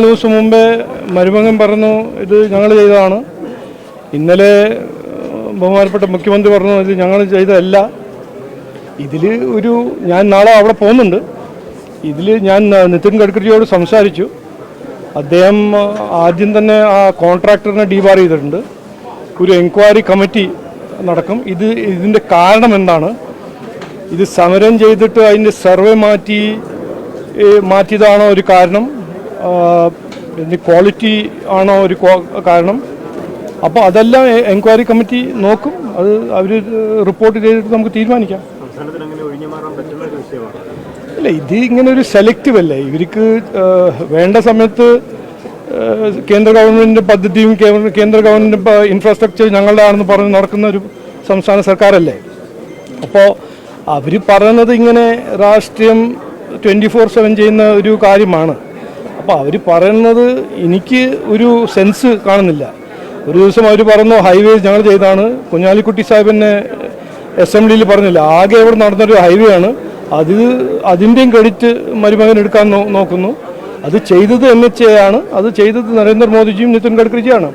4 ദിവസം മുമ്പേ മരുമകൻ പറഞ്ഞു ഇത് ഞങ്ങൾ ചെയ്തതാണ്. ഇന്നലെ ബഹുമാനപ്പെട്ട മുഖ്യമന്ത്രി പറഞ്ഞു ഇത് ഞങ്ങൾ ചെയ്തതല്ല. ഇതിൽ ഞാൻ നാളെ അവിടെ പോകുന്നുണ്ട്. ഇതിൽ ഞാൻ നിതിൻ ഗഡ്കരിയോട് സംസാരിച്ചു. അദ്ദേഹം ആദ്യം തന്നെ ആ കോൺട്രാക്ടറിനെ ഡീബാർ ചെയ്തിട്ടുണ്ട്. ഒരു എൻക്വയറി കമ്മിറ്റി നടക്കും. ഇതിൻ്റെ കാരണം എന്താണ്, ഇത് സമരം ചെയ്തിട്ട് അതിൻ്റെ സർവേ മാറ്റിയതാണോ ഒരു കാരണം, ക്വാളിറ്റി ആണോ ഒരു കാരണം. അപ്പോൾ അതെല്ലാം എൻക്വയറി കമ്മിറ്റി നോക്കും. അത് അവർ റിപ്പോർട്ട് ചെയ്തിട്ട് നമുക്ക് തീരുമാനിക്കാം. ഇല്ല, ഇത് ഇങ്ങനെ ഒരു സെലക്റ്റീവ് അല്ലേ. ഇവർക്ക് വേണ്ട സമയത്ത് കേന്ദ്ര ഗവൺമെൻറ്റിൻ്റെ പദ്ധതിയും കേന്ദ്ര ഗവൺമെൻറ് ഇൻഫ്രാസ്ട്രക്ചർ ഞങ്ങളുടെ ആണെന്ന് പറഞ്ഞ് നടക്കുന്ന ഒരു സംസ്ഥാന സർക്കാരല്ലേ. അപ്പോൾ അവർ പറയുന്നത് ഇങ്ങനെ രാഷ്ട്രീയം 24/7 ചെയ്യുന്ന ഒരു കാര്യമാണ്. അപ്പോൾ അവർ പറയുന്നത് എനിക്ക് ഒരു സെൻസ് കാണുന്നില്ല. ഒരു ദിവസം അവർ പറഞ്ഞു ഹൈവേ ഞങ്ങൾ ചെയ്താണ്. കുഞ്ഞാലിക്കുട്ടി സാഹിബിനെ അസംബ്ലിയിൽ പറഞ്ഞില്ല, ആകെ ഇവിടെ നടന്നൊരു ഹൈവേ ആണ്. അതിൻ്റെയും ക്രെഡിറ്റ് മരുമകൻ എടുക്കാൻ നോക്കുന്നു. അത് ചെയ്തത് NHA ആണ്. അത് ചെയ്തത് നരേന്ദ്രമോദിജിയും നിതിൻ ഗഡ്കരിജിയാണ്.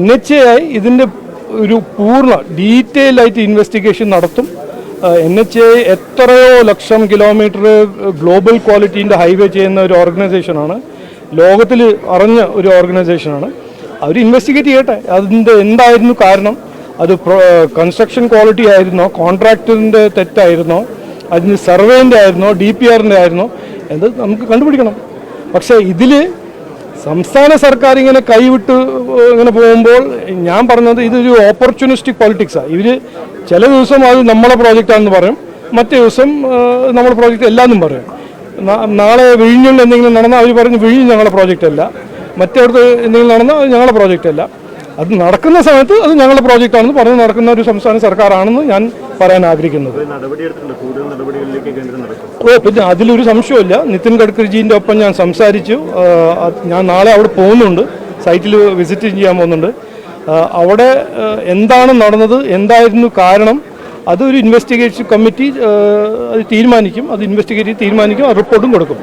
NHA ഇതിൻ്റെ ഒരു പൂർണ്ണ ഡീറ്റെയിൽ ആയിട്ട് ഇൻവെസ്റ്റിഗേഷൻ നടത്തും. NHA എത്രയോ ലക്ഷം കിലോമീറ്റർ ഗ്ലോബൽ ക്വാളിറ്റീൻ്റെ ഹൈവേ ചെയ്യുന്ന ഒരു ഓർഗനൈസേഷനാണ്. ലോകത്തിൽ അറിഞ്ഞ ഒരു ഓർഗനൈസേഷനാണ്. അവർ ഇൻവെസ്റ്റിഗേറ്റ് ചെയ്യട്ടെ. അതിൻ്റെ എന്തായിരുന്നു കാരണം, അത് കൺസ്ട്രക്ഷൻ ക്വാളിറ്റി ആയിരുന്നോ, കോൺട്രാക്ടറിൻ്റെ തെറ്റായിരുന്നോ, അതിന് സർവേൻ്റെ ആയിരുന്നോ, DPRൻ്റെ ആയിരുന്നോ എന്ന് നമുക്ക് കണ്ടുപിടിക്കണം. പക്ഷേ ഇതിൽ സംസ്ഥാന സർക്കാർ ഇങ്ങനെ കൈവിട്ട് ഇങ്ങനെ പോകുമ്പോൾ ഞാൻ പറഞ്ഞത് ഇതൊരു ഓപ്പർച്യൂണിസ്റ്റിക് പൊളിറ്റിക്സാണ്. ഇവർ ചില ദിവസം അത് നമ്മളെ പ്രോജക്റ്റാണെന്ന് പറയും, മറ്റേ ദിവസം നമ്മുടെ പ്രോജക്റ്റ് എല്ലാന്നും പറയും. നാളെ വിഴിഞ്ഞുള്ള എന്തെങ്കിലും നടന്നാൽ അവർ പറഞ്ഞു വിഴിഞ്ഞ് ഞങ്ങളുടെ പ്രോജക്റ്റ് അല്ല, മറ്റേടത്ത് എന്തെങ്കിലും നടന്നാൽ അത് ഞങ്ങളുടെ പ്രോജക്റ്റ് അല്ല. അത് നടക്കുന്ന സമയത്ത് അത് ഞങ്ങളുടെ പ്രോജക്റ്റാണെന്ന് പറഞ്ഞ് നടക്കുന്ന ഒരു സംസ്ഥാന സർക്കാരാണെന്ന് ഞാൻ പറയാൻ ആഗ്രഹിക്കുന്നത്. പിന്നെ അതിലൊരു സംശയമില്ല. നിതിൻ ഗഡ്കരിജീൻ്റെ ഒപ്പം ഞാൻ സംസാരിച്ചു. ഞാൻ നാളെ അവിടെ പോകുന്നുണ്ട്, സൈറ്റിൽ വിസിറ്റ് ചെയ്യാൻ പോകുന്നുണ്ട്. അവിടെ എന്താണ് നടന്നത്, എന്തായിരുന്നു കാരണം, അതൊരു ഇൻവെസ്റ്റിഗേഷൻ കമ്മിറ്റി അത് തീരുമാനിക്കും. അത് ഇൻവെസ്റ്റിഗേറ്റ് തീരുമാനിക്കും, റിപ്പോർട്ടും കൊടുക്കും.